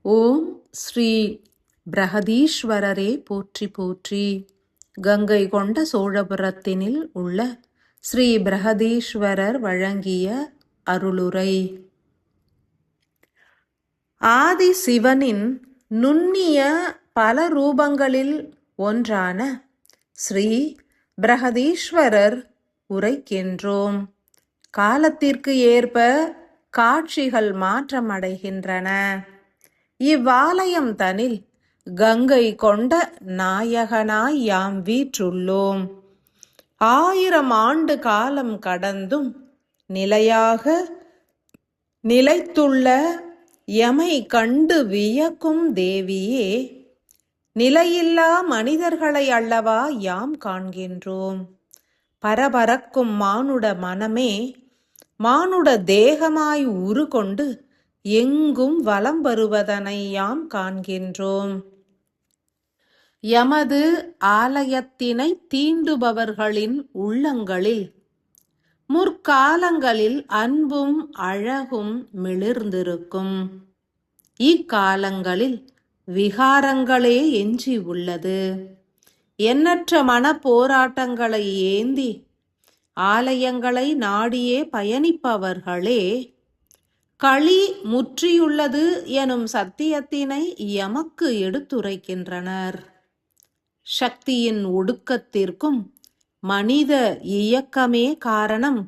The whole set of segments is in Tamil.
ஓம் ஸ்ரீ பிரகதீஸ்வரரே போற்றி போற்றி. கங்கை கொண்ட சோழபுரத்தினில் உள்ள ஸ்ரீ பிரகதீஸ்வரர் வழங்கிய அருளுரை. ஆதி சிவனின் நுண்ணிய பல ரூபங்களில் ஒன்றான ஸ்ரீ பிரகதீஸ்வரர் உரைக்கின்றோம். காலத்திற்கு ஏற்ப காட்சிகள் மாற்றமடைகின்றன. இவ்வாலயம் தனில் கங்கை கொண்ட நாயகனாய் யாம் வீற்றுள்ளோம். 1000 ஆண்டு காலம் கடந்தும் நிலையாக நிலைத்துள்ள எமை கண்டு வியக்கும் தேவியே, நிலையில்லா மனிதர்களை அல்லவா யாம் காண்கின்றோம். பரபரக்கும் மானுட மனமே மானுட தேகமாய் உருகொண்டு எங்கும் வலம் வருவதனை யாம் காண்கின்றோம். எமது ஆலயத்தினை தீண்டுபவர்களின் உள்ளங்களில் முற்காலங்களில் அன்பும் அழகும் மிளிர்ந்திருக்கும். இக்காலங்களில் விகாரங்களே எஞ்சி உள்ளது. எண்ணற்ற மன போராட்டங்களை ஏந்தி ஆலயங்களை நாடியே பயணிப்பவர்களே களி முற்றியுள்ளது எனும் சத்தியத்தினை எமக்கு எடுத்துரைக்கின்றனர். சக்தியின் ஒடுக்கத்திற்கும் மனித இயக்கமே காரணம்,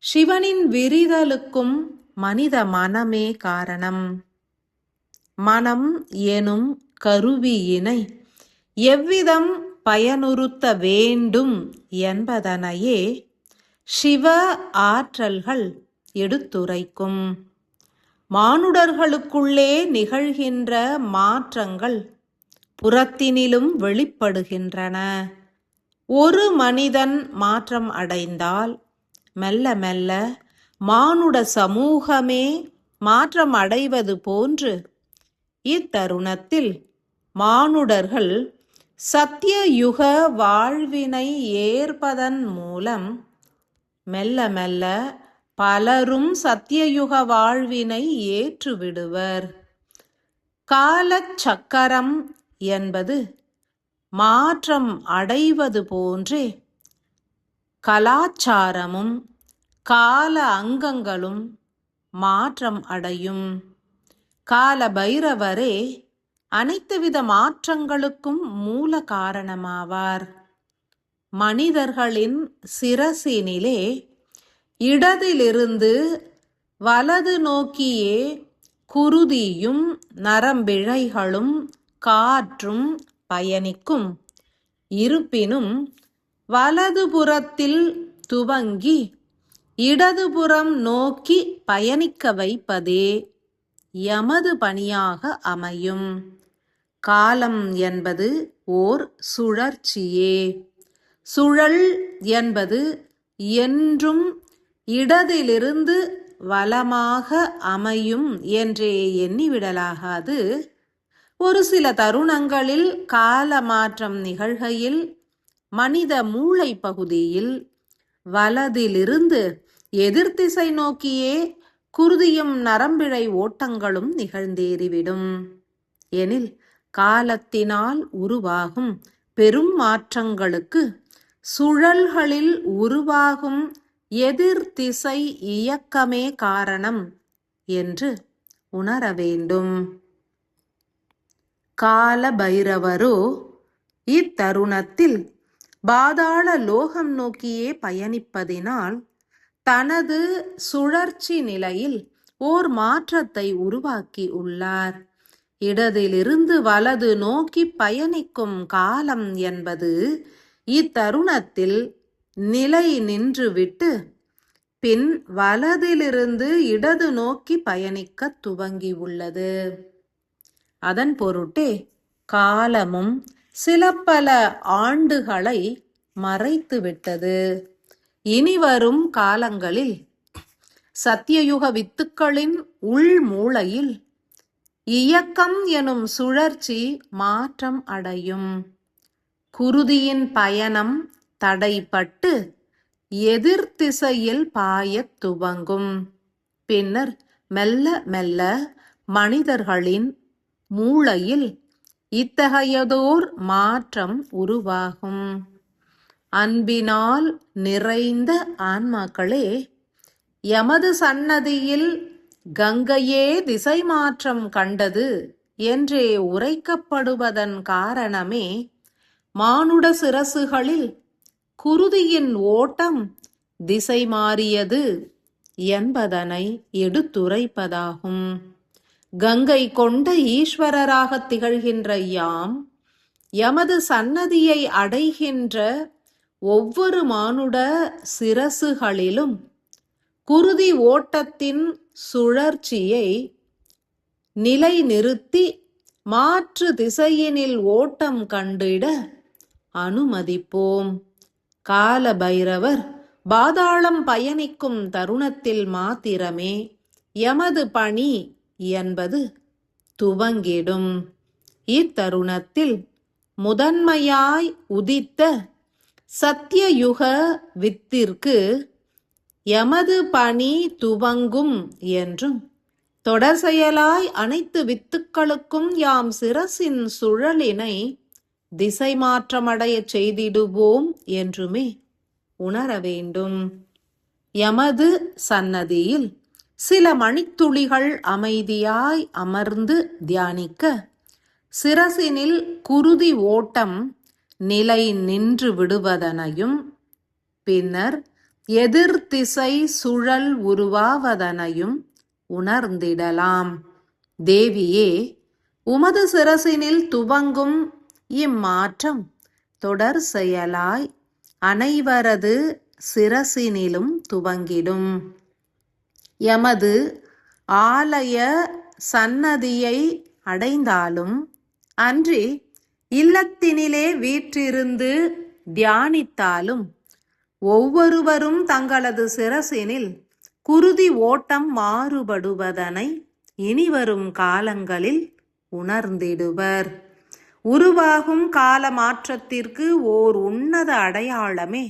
சிவனின் விரிதலுக்கும் மனித மனமே காரணம். மனம் எனும் கருவியினை எவ்விதம் பயனுறுத்த வேண்டும் என்பதனையே சிவ ஆற்றல்கள் எடுத்துரைக்கும். மானுடர்களுக்குள்ளே நிகழ்கின்ற மாற்றங்கள் புறத்தினிலும் வெளிப்படுகின்றன. ஒரு மனிதன் மாற்றம் அடைந்தால் மெல்ல மெல்ல மானுட சமூகமே மாற்றம் அடைவது போன்று இத்தருணத்தில் மானுடர்கள் சத்தியயுக வாழ்வினை ஏற்பதன் மூலம் மெல்ல மெல்ல பலரும் சத்தியயுக வாழ்வினை ஏற்றுவிடுவர். காலச்சக்கரம் என்பது மாற்றம் அடைவது போன்றே கலாச்சாரமும் கால அங்கங்களும் மாற்றம் அடையும். கால பைரவரே அனைத்துவித மாற்றங்களுக்கும் மூல காரணமாவார். மனிதர்களின் சிரசினிலே இடதிலிருந்து வலது நோக்கியே குருதியும் நரம்பிழைகளும் காற்றும் பயணிக்கும். இருப்பினும் வலதுபுறத்தில் துவங்கி இடதுபுறம் நோக்கி பயணிக்க வைப்பதே எமது பணியாக அமையும். காலம் என்பது ஓர் சுழற்சியே. சுழல் என்பது என்றும் இடதிலிருந்து வலமாக அமையும் என்றே எண்ணிவிடலாகாது. ஒரு சில தருணங்களில் கால மாற்றம் நிகழ்கையில் மனித மூளை பகுதியில் வலதிலிருந்து எதிர்த்திசை நோக்கியே குருதியும் நரம்பிழை ஓட்டங்களும் நிகழ்ந்தேறிவிடும். எனில் காலத்தினால் உருவாகும் பெரும் மாற்றங்களுக்கு சுழல்களில் உருவாகும் எதிர்த்திசை இயக்கமே காரணம் என்று உணர வேண்டும். கால பைரவரோ இத்தருணத்தில் பாதாள லோகம் நோக்கியே பயணிப்பதினால் தனது சுழற்சி நிலையில் ஓர் மாற்றத்தை உருவாக்கி உள்ளார். இடதிலிருந்து வலது நோக்கி பயணிக்கும் காலம் என்பது இத்தருணத்தில் நிலை நின்றுவிட்டு பின் வலதிலிருந்து இடது நோக்கி பயணிக்க துவங்கி உள்ளது. அதன் பொருட்டே காலமும் சில பல ஆண்டுகளை மறைத்துவிட்டது. இனிவரும் காலங்களில் சத்தியயுக வித்துக்களின் உள் மூளையில் இயக்கம் எனும் சுழற்சி மாற்றம் அடையும். குருதியின் பயணம் தடைப்பட்டு எதிர் திசையில் பாயத் துவங்கும். பின்னர் மெல்ல மெல்ல மனிதர்களின் மூளையில் இத்தகையதோர் மாற்றம் உருவாகும். அன்பினால் நிறைந்த ஆன்மாக்களே, எமது சன்னதியில் கங்கையே திசை மாற்றம் கண்டது என்றே உரைக்கப்படுவதன் காரணமே மானுட சிரசுகளில் குருதியின் ஓட்டம் திசை மாறியது என்பதனை எடுத்துரைப்பதாகும். கங்கை கொண்ட ஈஸ்வரராக திகழ்கின்ற யாம் எமது சன்னதியை அடைகின்ற ஒவ்வொரு மானுட சிரசுகளிலும் குருதி ஓட்டத்தின் சுழற்சியை நிலைநிறுத்தி மாற்று திசையினில் ஓட்டம் கண்டிட அனுமதிப்போம். கால பைரவர் பாதாளம் பயணிக்கும் தருணத்தில் மாத்திரமே எமது பணி என்பது துவங்கிடும். இத்தருணத்தில் முதன்மையாய் உதித்த சத்தியயுக வித்திற்கு எமது பணி துவங்கும் என்றும், தொடர் செயலாய் அனைத்து வித்துக்களுக்கும் யாம் சிரசின் சுழலினை திசை மாற்றமடைய செய்திடுவோம் என்றுமே உணர வேண்டும். எமது சன்னதியில் சில மணித்துளிகள் அமைதியாய் அமர்ந்து தியானிக்க சிரசினில் குருதி ஓட்டம் நிலை நின்று விடுவதனையும், பின்னர் எதிர்திசை சுழல் உருவாவதனையும் உணர்ந்திடலாம். தேவியே, உமது சிரசினில் துவங்கும் இம்மாற்றம் தொடர் செயலாய் அனைவரது சிரசினிலும் துவங்கிடும். எமது ஆலய சன்னதியை அடைந்தாலும் அன்றி இல்லத்தினிலே வீற்றிருந்து தியானித்தாலும் ஒவ்வொருவரும் தங்களது சிரசினில் குருதி ஓட்டம் மாறுபடுவதனை இனிவரும் காலங்களில் உணர்ந்திடுவர். உருவாகும் கால மாற்றத்திற்கு ஓர் உன்னத அடையாளமே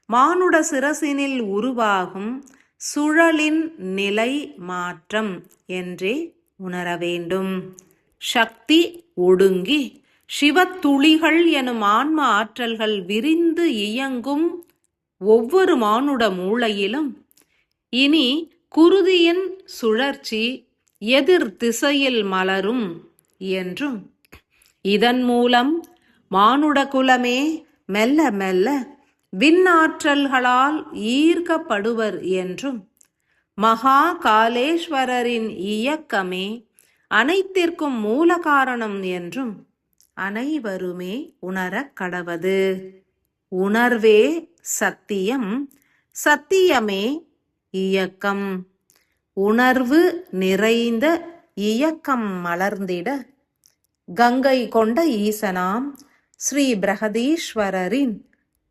மானுட சிரசினில் உருவாகும் சுழலின் நிலை மாற்றம் என்றே உணர வேண்டும். சக்தி ஒடுங்கி சிவத்துளிகள் எனும் ஆன்ம ஆற்றல்கள் விரிந்து இயங்கும் ஒவ்வொரு மானுட மூளையிலும் இனி குருதியின் சுழற்சி எதிர் திசையில் மலரும் என்றும், இதன் மூலம் மானுட குலமே மெல்ல மெல்ல விண்ணாற்றல்களால் ஈர்க்கப்படுவர் என்றும், மகா காலேஸ்வரரின் இயக்கமே அனைத்திற்கும் மூல காரணம் என்றும் அனைவருமே உணரக் கடவது. உணர்வே சத்தியம், சத்தியமே இயக்கம். உணர்வு நிறைந்த இயக்கம் மலர்ந்திட கங்கை கொண்ட ஈசனாம் ஸ்ரீ பிரகதீஸ்வரரின்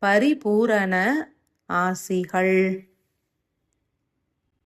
பரிபூரண ஆசிகள்.